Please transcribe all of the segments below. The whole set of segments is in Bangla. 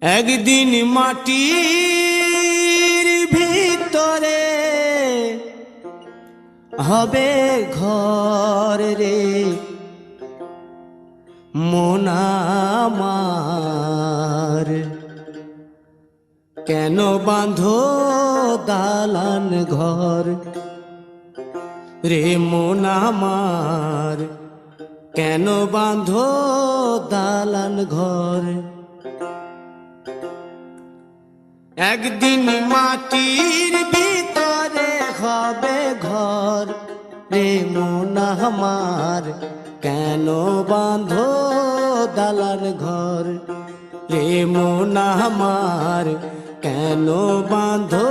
একদিন মাটির ভিতরে হবে ঘর রে মন আমার, কেন বাঁধো দালান ঘর রে মন আমার, কেন বাঁধো দালান ঘর। একদিন মাটির ভিতরে হবে ঘর রে মন আমার, কেন বাঁধো দালান ঘর রে মন আমার, কেন বাঁধো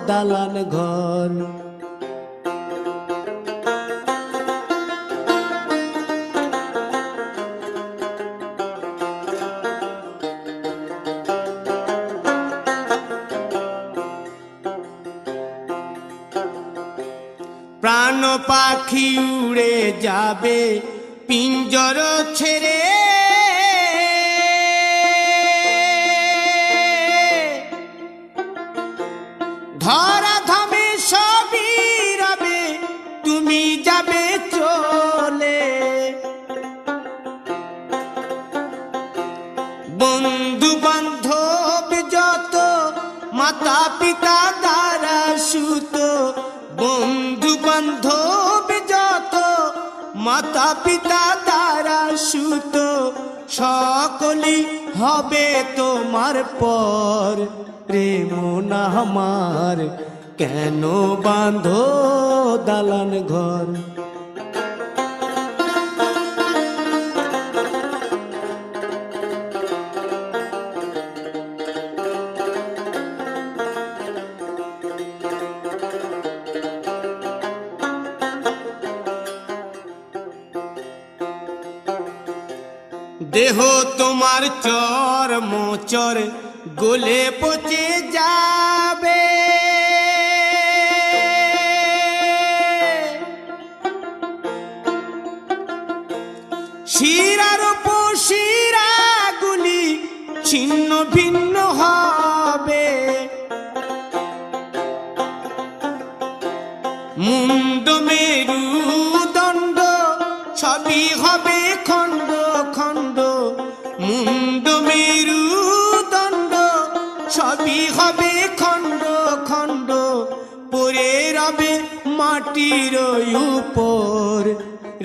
দালান ঘর। প্রাণ পাখি উড়ে যাবে পিঞ্জর ছেড়ে, ধরা ধামে সবই রবে তুমি যাবে চলে। বন্ধু বান্ধব যত মাতা পিতা দ্বারা সুত, বন্ধু বান্ধব যত মাতা পিতা দ্বারা সুত, সকলই হবে তোমার পর রে মন আমার, কেন বাঁধো দালান ঘর। দেহ তোমার চর মোচর গলে পচে যাবে, শিরার উপশিরা গুলি ছিন্ন ভিন্ন হবে, মুন্ড মেরুদণ্ড সবই হবে খণ্ড খণ্ড, মুন্ড মেরুদণ্ড সবই হবে খণ্ড খণ্ড, পড়ে রবে মাটির উপর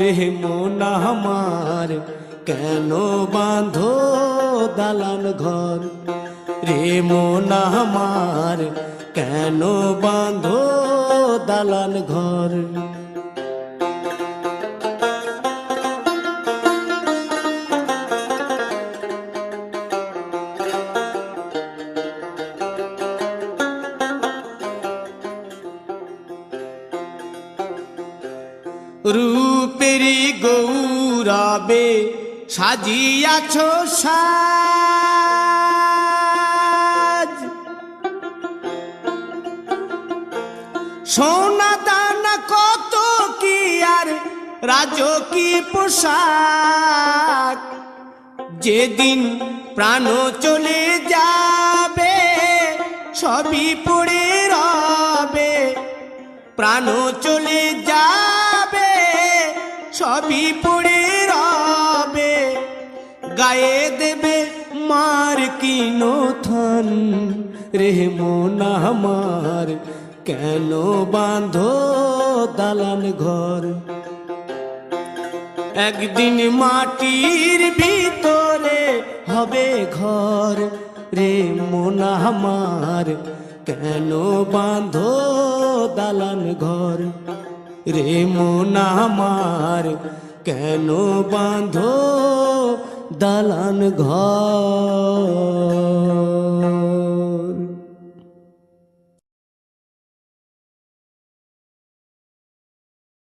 রে মন আমার, কেন বাঁধো দালান ঘর রে মন আমার, কেন বাঁধো দালান ঘর। রূপেরি গৌরবে সাজিয়াছ সাজ, সোনা দানা কত কি আর রাজকীয় পোশাক, যেদিন প্রাণ চলে যাবে সবই পড়ে রবে, প্রাণ চলে যাবে সবই পড়ে রবে, গায়ে দেবে মার কিনো থান রে মন আমার, কেন বাঁধো দালান ঘর। একদিন মাটির ভিতরে হবে ঘর রে মন আমার, কেন বাঁধো দালান ঘর রে মন আমার, কেন বাঁধো দালান ঘর।